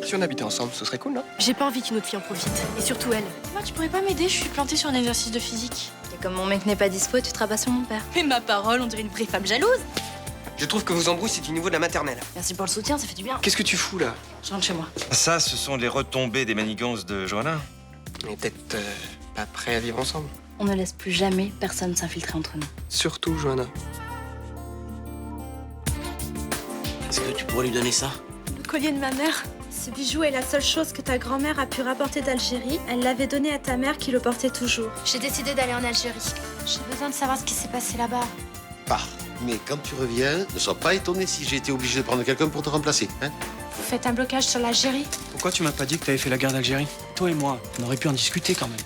Si on habitait ensemble, ce serait cool, non? J'ai pas envie qu'une autre fille en profite. Et surtout elle. Moi, tu pourrais pas m'aider? Je suis plantée sur un exercice de physique. Et comme mon mec n'est pas dispo, tu te rabats sur mon père. Mais ma parole, on dirait une vraie femme jalouse. Je trouve que vos embrouilles, c'est du niveau de la maternelle. Merci pour le soutien, ça fait du bien. Qu'est-ce que tu fous, là? Je rentre chez moi. Ça, ce sont les retombées des manigances de Johanna. On est peut-être pas prêts à vivre ensemble. On ne laisse plus jamais personne s'infiltrer entre nous. Surtout, Johanna. Est-ce que tu pourrais lui donner ça? Le collier de ma mère. Ce bijou est la seule chose que ta grand-mère a pu rapporter d'Algérie. Elle l'avait donné à ta mère qui le portait toujours. J'ai décidé d'aller en Algérie. J'ai besoin de savoir ce qui s'est passé là-bas. Pars. Mais quand tu reviens, ne sois pas étonné si j'ai été obligé de prendre quelqu'un pour te remplacer. Hein? Vous faites un blocage sur l'Algérie? Pourquoi tu m'as pas dit que t'avais fait la guerre d'Algérie? Toi et moi, on aurait pu en discuter quand même.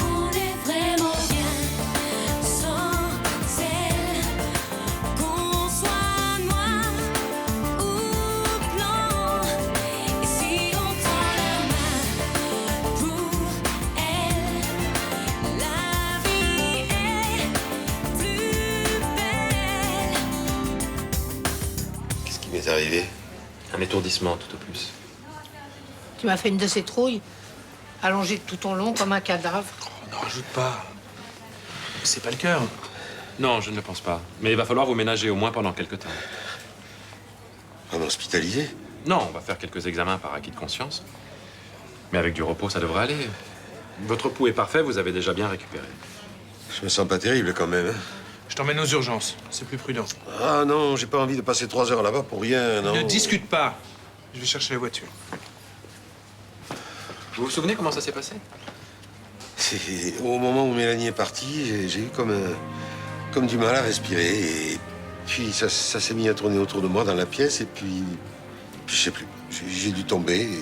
On est vraiment bien sans elle. Qu'on soit noir ou blanc. Et si on tend la main pour elle, la vie est plus belle. Qu'est-ce qui m'est arrivé? Un étourdissement, tout au plus. Tu m'as fait une de ces trouilles, allongée tout ton long comme un cadavre. Oh, n'en rajoute pas. C'est pas le cœur. Non, je ne le pense pas. Mais il va falloir vous ménager au moins pendant quelques temps. En hospitalisé? Non, on va faire quelques examens par acquis de conscience. Mais avec du repos, ça devrait aller. Votre pouls est parfait, vous avez déjà bien récupéré. Je me sens pas terrible quand même. Hein? Je t'emmène aux urgences, c'est plus prudent. Ah non, j'ai pas envie de passer 3 heures là-bas pour rien, non. Ne discute pas. Je vais chercher la voiture. Vous vous souvenez comment ça s'est passé? Au moment où Mélanie est partie, j'ai eu comme du mal à respirer. Et puis ça s'est mis à tourner autour de moi dans la pièce. Et puis je sais plus. J'ai dû tomber. Et...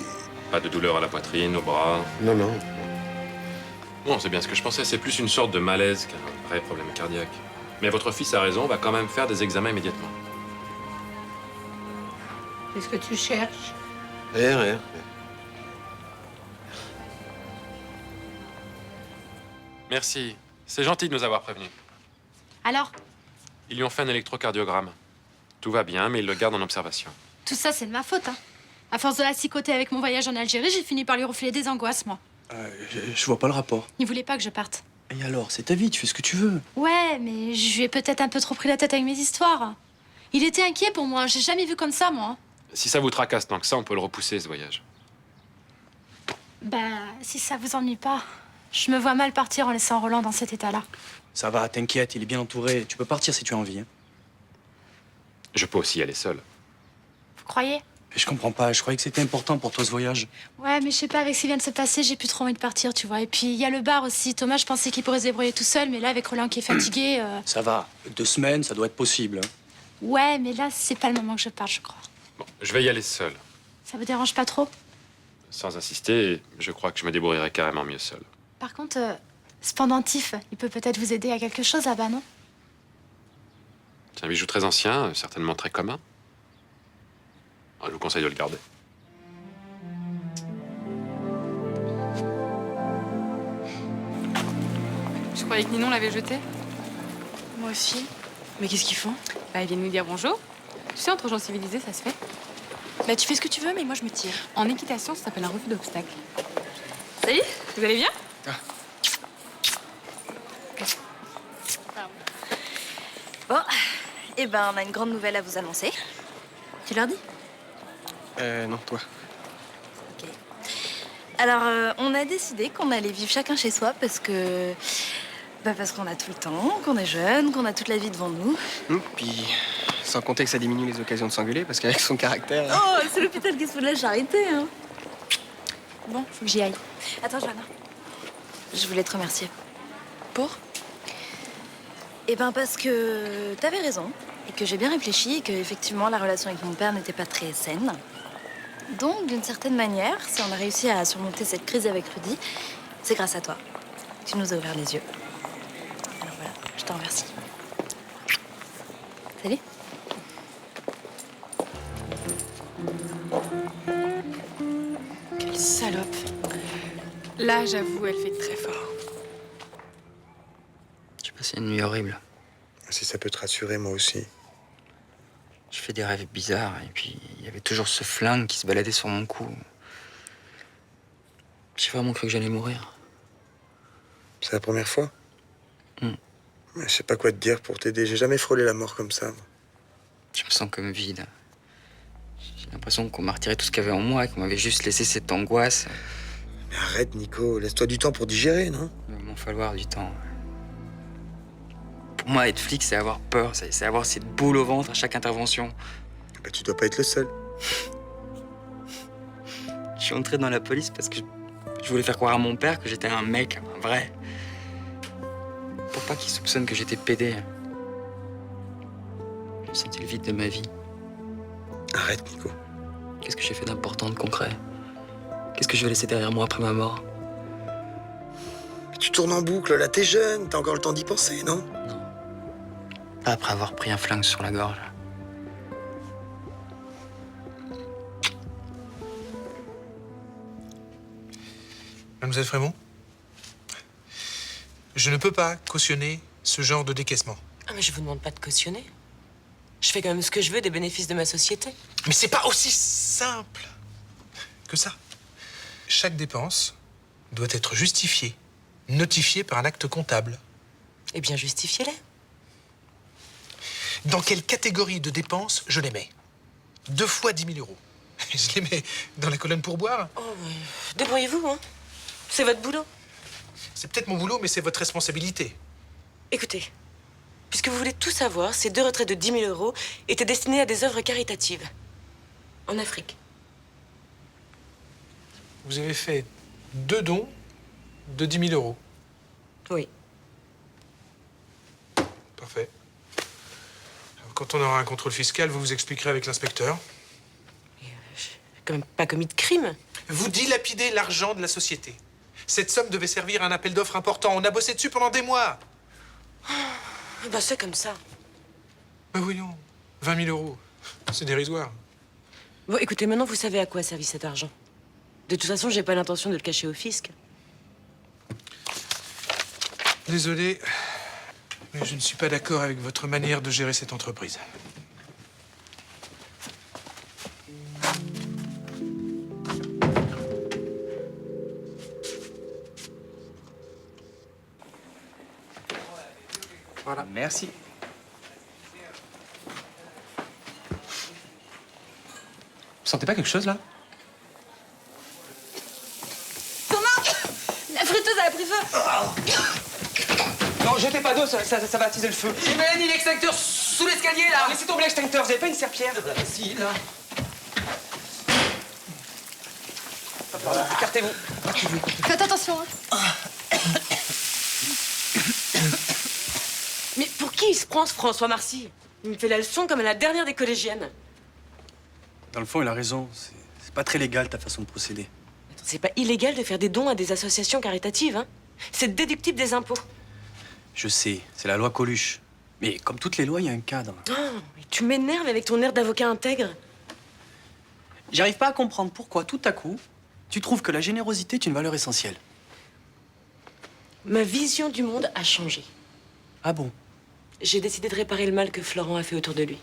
Pas de douleur à la poitrine, au bras? Non, non. Bon, c'est bien ce que je pensais. C'est plus une sorte de malaise qu'un vrai problème cardiaque. Mais votre fils a raison, on va quand même faire des examens immédiatement. Qu'est-ce que tu cherches? Rien. Merci. C'est gentil de nous avoir prévenus. Alors, Ils lui ont fait un électrocardiogramme. Tout va bien, mais ils le gardent en observation. tout ça, c'est de ma faute, hein. À force de la psychoter avec mon voyage en Algérie, j'ai fini par lui refler des angoisses, moi. Je vois pas le rapport. Il voulait pas que je parte. Et alors, c'est ta vie, tu fais ce que tu veux. Ouais, mais je lui ai peut-être un peu trop pris la tête avec mes histoires. Il était inquiet pour moi. J'ai jamais vu comme ça, moi. Si ça vous tracasse tant que ça, on peut le repousser, ce voyage. Ben, si ça vous ennuie pas, je me vois mal partir en laissant Roland dans cet état-là. Ça va, t'inquiète, il est bien entouré. Tu peux partir si tu as envie. Hein. Je peux aussi y aller seul. Vous croyez? Mais je comprends pas, je croyais que c'était important pour toi ce voyage. Ouais, mais je sais pas, avec ce qui vient de se passer, j'ai plus trop envie de partir, tu vois. Et puis, il y a le bar aussi. Thomas, je pensais qu'il pourrait se débrouiller tout seul, mais là, avec Roland qui est fatigué... Ça va, 2 semaines, ça doit être possible. Hein. Ouais, mais là, c'est pas le moment que je parte, je crois. Bon, je vais y aller seul. Ça vous dérange pas trop? Sans insister, je crois que je me débrouillerai carrément mieux seul. Par contre, ce pendentif, il peut peut-être vous aider à quelque chose là-bas, non? C'est un bijou très ancien, certainement très commun. Je vous conseille de le garder. Je croyais que Ninon l'avait jeté. Moi aussi. Mais qu'est-ce qu'ils font? Bah, ils viennent nous dire bonjour. Tu sais, entre gens civilisés, ça se fait. Bah, tu fais ce que tu veux, mais moi, je me tire. En équitation, ça s'appelle un refus d'obstacle. Salut, vous allez bien? Bon, eh ben, on a une grande nouvelle à vous annoncer. Tu leur dis? Non, toi. Ok. Alors, on a décidé qu'on allait vivre chacun chez soi parce que... Bah parce qu'on a tout le temps, qu'on est jeune, qu'on a toute la vie devant nous. Puis, sans compter que ça diminue les occasions de s'engueuler, parce qu'avec son caractère... Oh, c'est l'hôpital qui se fout de la charité, hein. Bon, faut que j'y aille. Attends, Johanna. Je voulais te remercier. Pour? Eh ben parce que t'avais raison, et que j'ai bien réfléchi, et que effectivement la relation avec mon père n'était pas très saine. Donc, d'une certaine manière, si on a réussi à surmonter cette crise avec Rudy, c'est grâce à toi. Tu nous as ouvert les yeux. Alors voilà, je t'en remercie. Salut. Quelle salope. Là, j'avoue, elle fait très fort. J'ai passé une nuit horrible. C'est si ça peut te rassurer, moi aussi. Je fais des rêves bizarres, et puis il y avait toujours ce flingue qui se baladait sur mon cou. J'ai vraiment cru que j'allais mourir. C'est la première fois? Hmm. Je sais pas quoi te dire pour t'aider. J'ai jamais frôlé la mort comme ça, moi. Je me sens comme vide. J'ai l'impression qu'on m'a retiré tout ce qu'il y avait en moi, qu'on m'avait juste laissé cette angoisse. Mais arrête, Nico. Laisse-toi du temps pour digérer, non? Il va m'en falloir du temps. Pour moi, être flic, c'est avoir peur, c'est avoir cette boule au ventre à chaque intervention. Bah, tu dois pas être le seul. Je suis entré dans la police parce que je voulais faire croire à mon père que j'étais un mec, un vrai. Pour pas qu'il soupçonne que j'étais pédé. J'ai senti le vide de ma vie. Arrête, Nico. Qu'est-ce que j'ai fait d'important, de concret? Qu'est-ce que je vais laisser derrière moi après ma mort? Mais tu tournes en boucle, là, t'es jeune. T'as encore le temps d'y penser, non? Non. Pas après avoir pris un flingue sur la gorge. Mademoiselle Frémont, je ne peux pas cautionner ce genre de décaissement. Ah, mais je vous demande pas de cautionner. Je fais quand même ce que je veux des bénéfices de ma société. Mais c'est pas aussi simple que ça. Chaque dépense doit être justifiée, notifiée par un acte comptable. Eh bien, justifiez-les. Dans quelle catégorie de dépenses je les mets? 2 fois 10 000 euros. Je les mets dans la colonne pourboire. Oh, débrouillez-vous, hein. C'est votre boulot. C'est peut-être mon boulot, mais c'est votre responsabilité. Écoutez, puisque vous voulez tout savoir, ces 2 retraites de 10 000 euros étaient destinées à des œuvres caritatives. En Afrique. Vous avez fait 2 dons de 10 000 euros. Oui. Parfait. Alors, quand on aura un contrôle fiscal, vous vous expliquerez avec l'inspecteur. J'ai quand même pas commis de crime. Vous dilapidez l'argent de la société. Cette somme devait servir à un appel d'offres important. On a bossé dessus pendant des mois. Bah, c'est comme ça. Bah voyons, 20 000 euros. C'est dérisoire. Bon, écoutez, maintenant, vous savez à quoi a servi cet argent. De toute façon, j'ai pas l'intention de le cacher au fisc. Désolé, mais je ne suis pas d'accord avec votre manière de gérer cette entreprise. Voilà. Merci. Vous sentez pas quelque chose, là? Thomas! La friteuse, elle a pris feu! Non, jetez pas d'eau, ça va attiser le feu. Et Mélanie, l'extincteur sous l'escalier, là. Laissez tomber l'extincteur, vous avez pas une serpillère? Si, là. Écartez-vous. Faites attention, hein. Mais pour qui il se prend, ce François Marcy? Il me fait la leçon comme à la dernière des collégiennes. Dans le fond, il a raison. C'est pas très légal, ta façon de procéder. Attends, c'est pas illégal de faire des dons à des associations caritatives, hein. C'est déductible des impôts. Je sais, c'est la loi Coluche. Mais comme toutes les lois, il y a un cadre. Oh, mais tu m'énerves avec ton air d'avocat intègre. J'arrive pas à comprendre pourquoi, tout à coup, tu trouves que la générosité est une valeur essentielle. Ma vision du monde a changé. Ah bon? J'ai décidé de réparer le mal que Florent a fait autour de lui.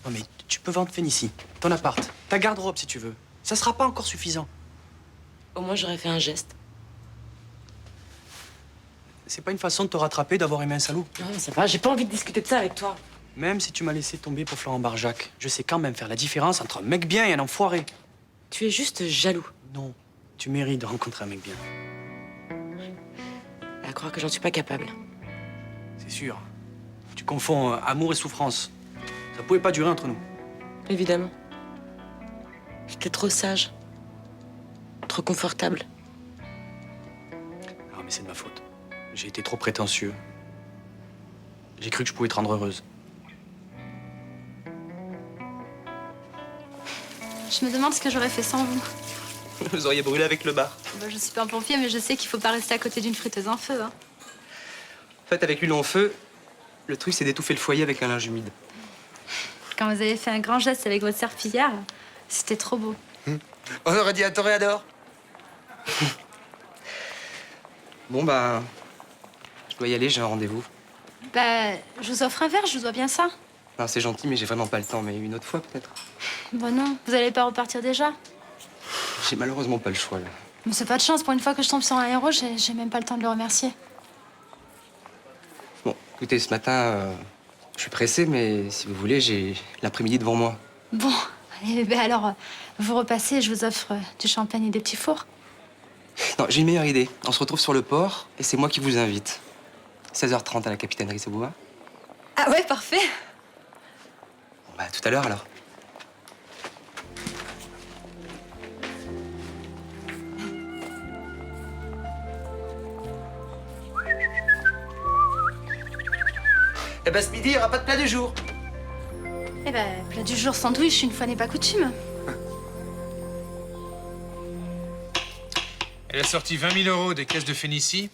Non mais tu peux vendre Fénicie, ton appart, ta garde-robe si tu veux. Ça sera pas encore suffisant. Au moins, j'aurais fait un geste. C'est pas une façon de te rattraper d'avoir aimé un salaud. Non, ça va, j'ai pas envie de discuter de ça avec toi. Même si tu m'as laissé tomber pour Florent Barjac, je sais quand même faire la différence entre un mec bien et un enfoiré. Tu es juste jaloux. Non, tu mérites de rencontrer un mec bien. À croire que j'en suis pas capable. C'est sûr. Tu confonds amour et souffrance. Ça pouvait pas durer entre nous. Évidemment. J'étais trop sage. Trop confortable. Ah, mais c'est de ma faute. J'ai été trop prétentieux. J'ai cru que je pouvais te rendre heureuse. Je me demande ce que j'aurais fait sans vous. Vous auriez brûlé avec le bar. Bah, je suis pas un pompier, mais je sais qu'il faut pas rester à côté d'une friteuse en feu, hein. En fait, avec l'huile en feu, le truc, c'est d'étouffer le foyer avec un linge humide. Quand vous avez fait un grand geste avec votre serpillière, c'était trop beau. On aurait dit un toréador. Bon, bah... Je dois y aller, j'ai un rendez-vous. Bah, je vous offre un verre, je vous dois bien ça. Non, c'est gentil, mais j'ai vraiment pas le temps. Mais une autre fois, peut-être. Bon non, vous allez pas repartir déjà? J'ai malheureusement pas le choix, là. Mais c'est pas de chance, pour une fois que je tombe sur un héros, j'ai même pas le temps de le remercier. Bon, écoutez, ce matin, je suis pressé, mais si vous voulez, j'ai l'après-midi devant moi. Bon, allez, ben alors, vous repassez et je vous offre du champagne et des petits fours. Non, j'ai une meilleure idée. On se retrouve sur le port et c'est moi qui vous invite. 16h30 à la capitainerie, ça vous va? Ah ouais, parfait. Bon, bah, tout à l'heure, alors. Eh ben, ce midi, il n'y aura pas de plat du jour. Eh ben, plat du jour sandwich, une fois n'est pas coutume. Elle a sorti 20 000 € des caisses de Phénicie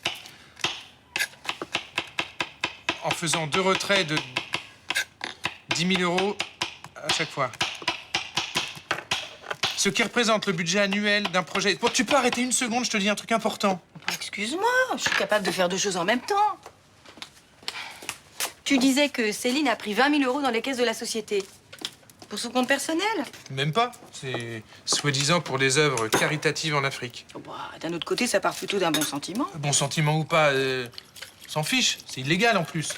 en faisant 2 retraits de 10 000 € à chaque fois. Ce qui représente le budget annuel d'un projet. Bon, tu peux arrêter une seconde, je te dis un truc important. Excuse-moi, je suis capable de faire 2 choses en même temps. Tu disais que Céline a pris 20 000 € dans les caisses de la société. Pour son compte personnel? Même pas. C'est soi-disant pour des œuvres caritatives en Afrique. Oh, bah, d'un autre côté, ça part plutôt d'un bon sentiment. Bon sentiment ou pas, s'en fiche. C'est illégal en plus.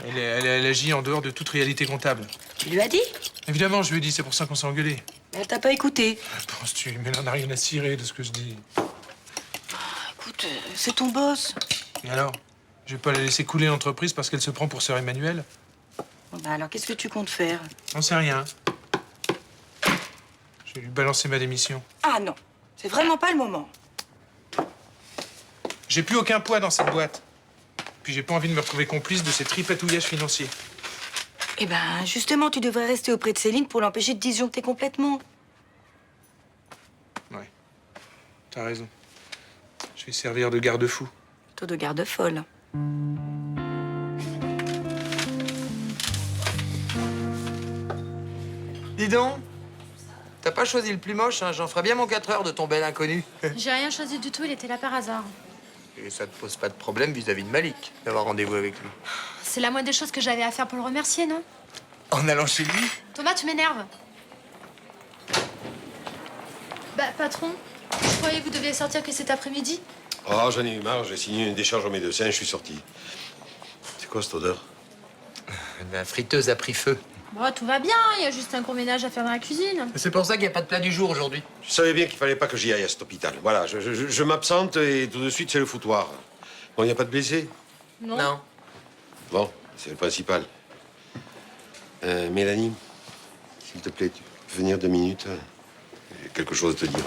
Elle agit en dehors de toute réalité comptable. Tu lui as dit? Évidemment, je lui ai dit, c'est pour ça qu'on s'est engueulé. Mais elle t'a pas écouté. Penses-tu? Mais elle en a rien à cirer de ce que je dis. Écoute, c'est ton boss. Et alors? Je vais pas la laisser couler l'entreprise parce qu'elle se prend pour sœur Emmanuelle? Bon, bah, alors, qu'est-ce que tu comptes faire? J'en sais rien. Je vais lui balancer ma démission. Ah non, c'est vraiment pas le moment. J'ai plus aucun poids dans cette boîte. Puis j'ai pas envie de me retrouver complice de ces tripatouillages financiers. Eh ben, justement, tu devrais rester auprès de Céline pour l'empêcher de disjoncter complètement. Ouais, t'as raison. Je vais servir de garde-fou. Plutôt de garde-folle. Dis donc, t'as pas choisi le plus moche, hein? J'en ferais bien mon 4 heures de ton bel inconnu. J'ai rien choisi du tout, il était là par hasard. Et ça te pose pas de problème vis-à-vis de Malik, d'avoir rendez-vous avec lui? C'est la moindre des choses que j'avais à faire pour le remercier, non? En allant chez lui? Thomas, tu m'énerves. Bah, patron, je croyais que vous deviez sortir que cet après-midi. Oh, j'en ai eu marre, j'ai signé une décharge au médecin, je suis sorti. C'est quoi cette odeur? La friteuse a pris feu. Bon, tout va bien, il y a juste un gros ménage à faire dans la cuisine. C'est pour ça qu'il n'y a pas de plat du jour aujourd'hui. Je savais bien qu'il fallait pas que j'y aille à cet hôpital. Voilà, je m'absente et tout de suite, c'est le foutoir. Bon, il n'y a pas de blessés? Non. Bon, c'est le principal. Mélanie, s'il te plaît, tu peux venir 2 minutes? J'ai quelque chose à te dire.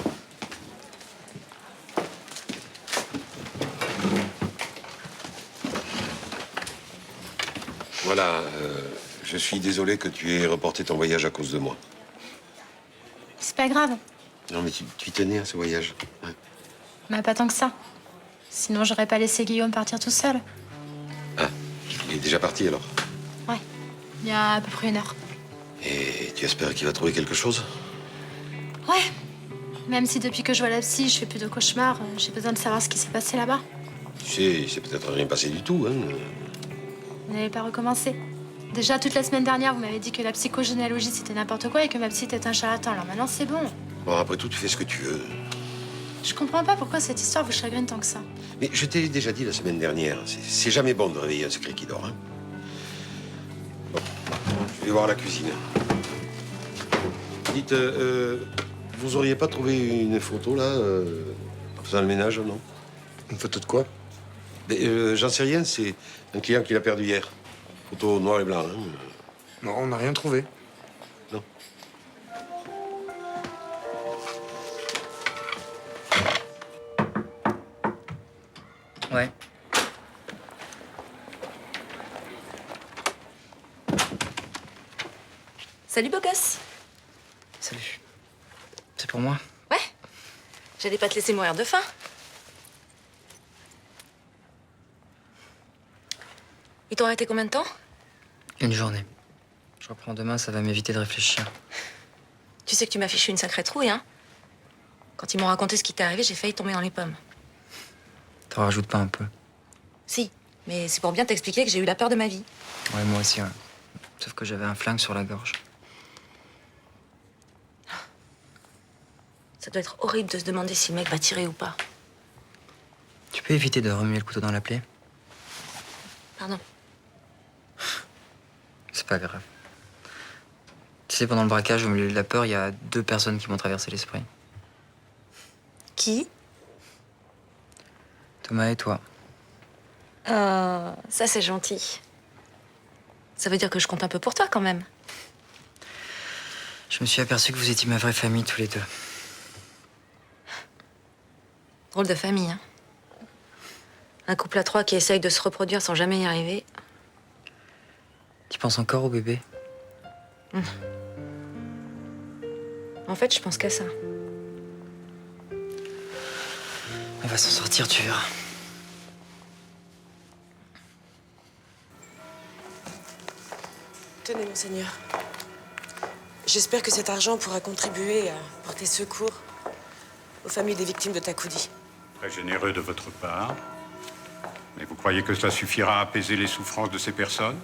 Voilà, je suis désolé que tu aies reporté ton voyage à cause de moi. C'est pas grave, Non, mais tu tenais à ce voyage. Hein? mais pas tant que ça. Sinon, j'aurais pas laissé Guillaume partir tout seul. Ah, il est déjà parti alors. Ouais, il y a à peu près 1 heure. Et tu espères qu'il va trouver quelque chose? Ouais, même si depuis que je vois la psy, je fais plus de cauchemars, j'ai besoin de savoir ce qui s'est passé là-bas. Tu sais, il s'est peut-être rien passé du tout, hein. Vous n'allez pas recommencer. Déjà, toute la semaine dernière, vous m'avez dit que la psychogénéalogie, c'était n'importe quoi et que ma psy était un charlatan. Alors maintenant, c'est bon. Bon, après tout, tu fais ce que tu veux. Je comprends pas pourquoi cette histoire vous chagrine tant que ça. Mais je t'ai déjà dit la semaine dernière, c'est jamais bon de réveiller un secret qui dort, hein. Bon, je vais voir la cuisine. Dites, vous auriez pas trouvé une photo, là, en faisant le ménage, non? Une photo de quoi? J'en sais rien, c'est un client qui l'a perdu hier. Photo noir et blanc, hein. Non, on n'a rien trouvé. Non. Ouais. Salut, beau gosse. Salut. C'est pour moi? Ouais. J'allais pas te laisser mourir de faim. Ils t'ont arrêté combien de temps? 1 journée. Je reprends demain, ça va m'éviter de réfléchir. Tu sais que tu m'as fichu une sacrée trouille, hein? Quand ils m'ont raconté ce qui t'est arrivé, j'ai failli tomber dans les pommes. T'en rajoutes pas un peu? Si. Mais c'est pour bien t'expliquer que j'ai eu la peur de ma vie. Ouais, moi aussi, ouais. Sauf que j'avais un flingue sur la gorge. Ça doit être horrible de se demander si le mec va tirer ou pas. Tu peux éviter de remuer le couteau dans la plaie? Pardon. C'est pas grave. Tu sais, pendant le braquage, au milieu de la peur, il y a 2 personnes qui m'ont traversé l'esprit. Qui? Thomas et toi. Ça c'est gentil. Ça veut dire que je compte un peu pour toi quand même. Je me suis aperçu que vous étiez ma vraie famille, tous les 2. Drôle de famille, hein. Un couple à 3 qui essaye de se reproduire sans jamais y arriver. Tu penses encore au bébé? En fait, je pense qu'à ça. On va s'en sortir, tu verras. Tenez, monseigneur. J'espère que cet argent pourra contribuer à porter secours aux familles des victimes de Takoudi. Très généreux de votre part. Mais vous croyez que cela suffira à apaiser les souffrances de ces personnes?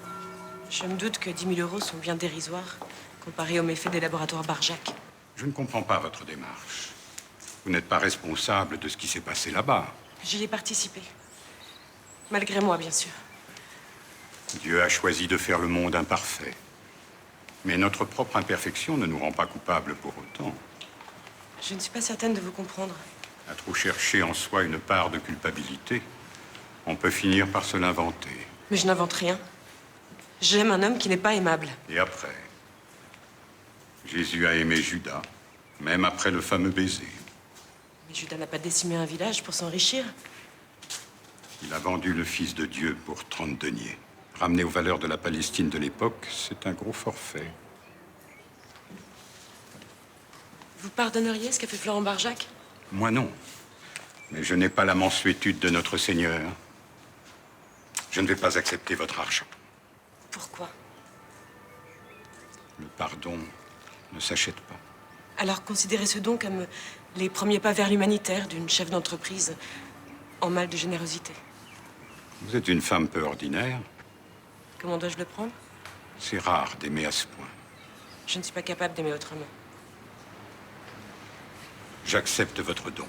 Je me doute que 10 000 € sont bien dérisoires comparés aux méfaits des laboratoires Barjac. Je ne comprends pas votre démarche. Vous n'êtes pas responsable de ce qui s'est passé là-bas. J'y ai participé. Malgré moi, bien sûr. Dieu a choisi de faire le monde imparfait. Mais notre propre imperfection ne nous rend pas coupables pour autant. Je ne suis pas certaine de vous comprendre. À trop chercher en soi une part de culpabilité, on peut finir par se l'inventer. Mais je n'invente rien. J'aime un homme qui n'est pas aimable. Et après? Jésus a aimé Judas, même après le fameux baiser. Mais Judas n'a pas décimé un village pour s'enrichir. Il a vendu le Fils de Dieu pour 30 deniers. Ramené aux valeurs de la Palestine de l'époque, c'est un gros forfait. Vous pardonneriez ce qu'a fait Florent Barjac? Moi non. Mais je n'ai pas la mansuétude de notre Seigneur. Je ne vais pas accepter votre argent. Pourquoi? Le pardon ne s'achète pas. Alors considérez ce don comme les premiers pas vers l'humanitaire d'une chef d'entreprise en mal de générosité. Vous êtes une femme peu ordinaire. Comment dois-je le prendre? C'est rare d'aimer à ce point. Je ne suis pas capable d'aimer autrement. J'accepte votre don.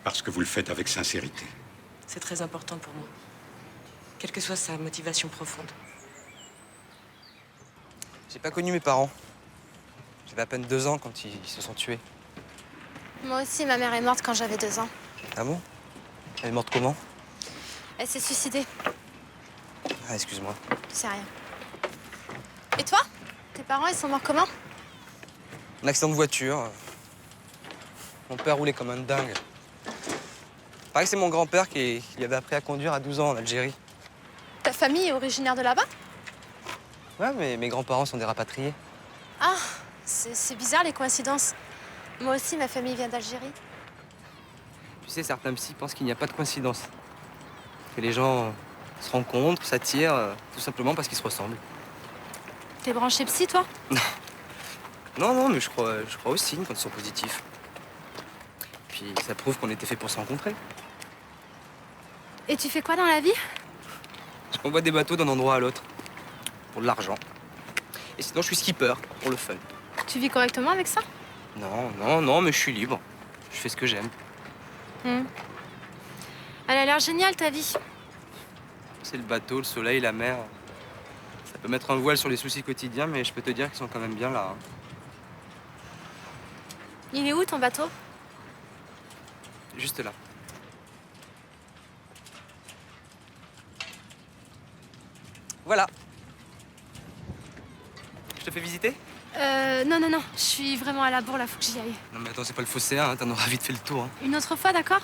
Parce que vous le faites avec sincérité. C'est très important pour moi. Quelle que soit sa motivation profonde. J'ai pas connu mes parents. J'avais à peine 2 ans quand ils se sont tués. Moi aussi, ma mère est morte quand j'avais 2 ans. Ah bon? Elle est morte comment? Elle s'est suicidée. Ah, excuse-moi. C'est rien. Et toi? Tes parents, ils sont morts comment? Un accident de voiture. Mon père roulait comme un dingue. Pareil que c'est mon grand-père qui avait appris à conduire à 12 ans en Algérie. Ta famille est originaire de là-bas? Ouais, mais mes grands-parents sont des rapatriés. Ah, c'est bizarre les coïncidences. Moi aussi, ma famille vient d'Algérie. Tu sais, certains psys pensent qu'il n'y a pas de coïncidence. Que les gens se rencontrent, s'attirent, tout simplement parce qu'ils se ressemblent. T'es branché psy, toi? Non, mais je crois aux signes quand ils sont positifs. Puis ça prouve qu'on était fait pour se rencontrer. Et tu fais quoi dans la vie? Je convoie des bateaux d'un endroit à l'autre. Pour de l'argent. Et sinon, je suis skipper, pour le fun. Tu vis correctement avec ça? Non, mais je suis libre. Je fais ce que j'aime. Elle a l'air géniale, ta vie. C'est le bateau, le soleil, la mer. Ça peut mettre un voile sur les soucis quotidiens, mais je peux te dire qu'ils sont quand même bien là. Hein. Il est où, ton bateau? Juste là. Voilà. Je te fais visiter? Non. Je suis vraiment à la bourre, là, faut que j'y aille. Non mais attends, c'est pas le Phocéen, hein, t'en auras vite fait le tour. Hein. Une autre fois, d'accord?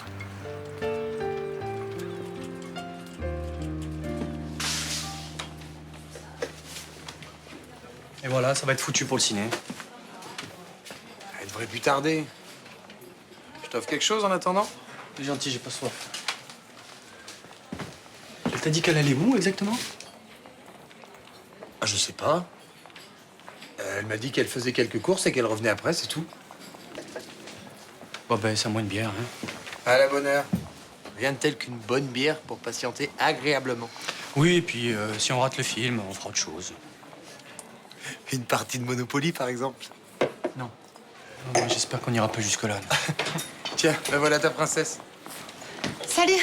Et voilà, ça va être foutu pour le ciné. Elle devrait plus tarder. Je t'offre quelque chose en attendant? C'est gentil, j'ai pas soif. Elle t'a dit qu'elle allait où, exactement? Ah, je sais pas. Elle m'a dit qu'elle faisait quelques courses et qu'elle revenait après, c'est tout. Bon, ben, c'est à moins de bière, hein. À la bonne heure. Rien de tel qu'une bonne bière pour patienter agréablement. Oui, et puis si on rate le film, on fera autre chose. Une partie de Monopoly, par exemple. Non, j'espère qu'on n'ira pas jusque-là. Tiens, ben voilà ta princesse. Salut.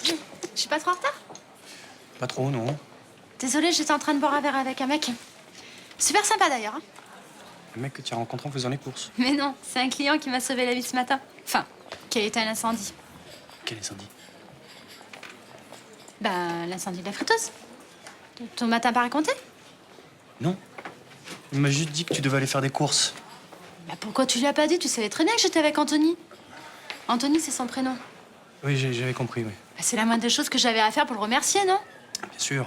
Je suis pas trop en retard? Pas trop, non. Désolée, j'étais en train de boire un verre avec un mec. Super sympa d'ailleurs. Hein. Le mec que tu as rencontré en faisant les courses. Mais non, c'est un client qui m'a sauvé la vie ce matin. Enfin, qui a éteint l'incendie. Quel incendie? Ben, l'incendie de la friteuse. Ton matin pas raconté? Non. Il m'a juste dit que tu devais aller faire des courses. Bah pourquoi tu lui as pas dit? Tu savais très bien que j'étais avec Anthony. Anthony, c'est son prénom. Oui, j'avais compris, oui. Bah, c'est la moindre des choses que j'avais à faire pour le remercier, non? Bien sûr.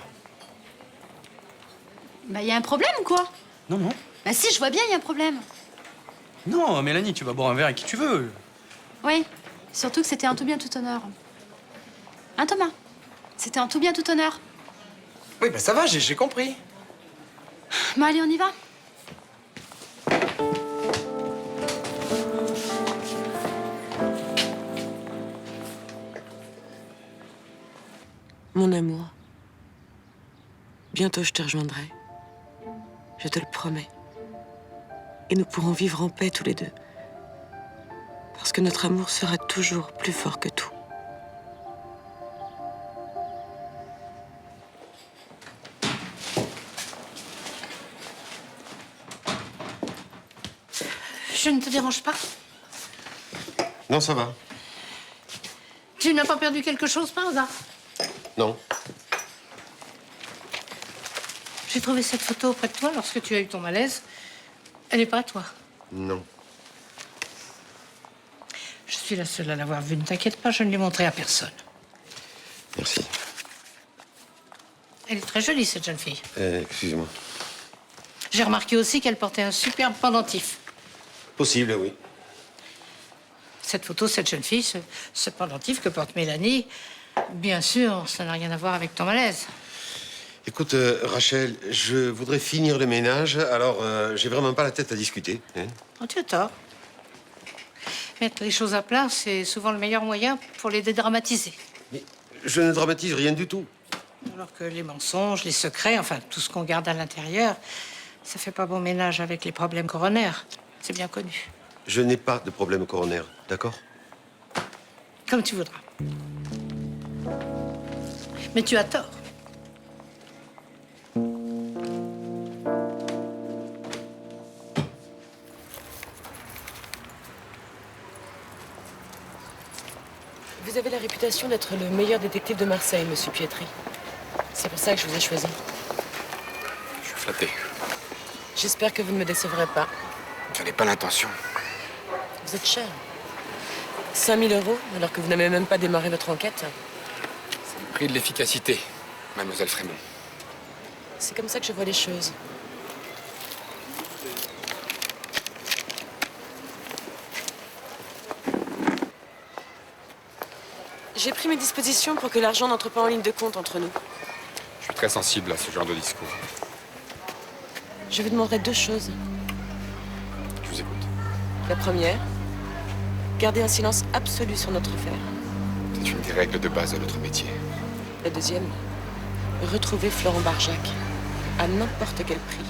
Bah, y a un problème ou quoi? Non, non. Bah si, je vois bien, y a un problème. Non, Mélanie, tu vas boire un verre avec qui tu veux. Oui, surtout que c'était en tout bien, tout honneur. Hein, Thomas? C'était en tout bien, tout honneur. Oui, ben ça va, j'ai compris. Bon, allez, on y va. Mon amour, bientôt je te rejoindrai. Je te le promets. Et nous pourrons vivre en paix tous les deux. Parce que notre amour sera toujours plus fort que tout. Je ne te dérange pas? Non, ça va. Tu n'as pas perdu quelque chose par hasard? Non. J'ai trouvé cette photo auprès de toi lorsque tu as eu ton malaise. Elle n'est pas à toi. Non. Je suis la seule à l'avoir vue. Ne t'inquiète pas, je ne l'ai montrée à personne. Merci. Elle est très jolie, cette jeune fille. Excuse-moi. J'ai remarqué aussi qu'elle portait un superbe pendentif. Possible, oui. Cette photo, cette jeune fille, ce pendentif que porte Mélanie, bien sûr, ça n'a rien à voir avec ton malaise. Écoute, Rachel, je voudrais finir le ménage, alors j'ai vraiment pas la tête à discuter. Hein. Oh, tu as tort. Mettre les choses à plat, c'est souvent le meilleur moyen pour les dédramatiser. Mais je ne dramatise rien du tout. Alors que les mensonges, les secrets, enfin, tout ce qu'on garde à l'intérieur, ça fait pas bon ménage avec les problèmes coronaires. C'est bien connu. Je n'ai pas de problème coronaire, d'accord? Comme tu voudras. Mais tu as tort. Vous avez la réputation d'être le meilleur détective de Marseille, monsieur Pietri. C'est pour ça que je vous ai choisi. Je suis flatté. J'espère que vous ne me décevrez pas. J'en ai pas l'intention. Vous êtes cher. 5 000 € alors que vous n'avez même pas démarré votre enquête. C'est le prix de l'efficacité, mademoiselle Frémont. C'est comme ça que je vois les choses. J'ai pris mes dispositions pour que l'argent n'entre pas en ligne de compte entre nous. Je suis très sensible à ce genre de discours. Je vous demanderai 2 choses. Je vous écoute. La première, garder un silence absolu sur notre affaire. C'est une des règles de base de notre métier. La deuxième, retrouver Florent Barjac à n'importe quel prix.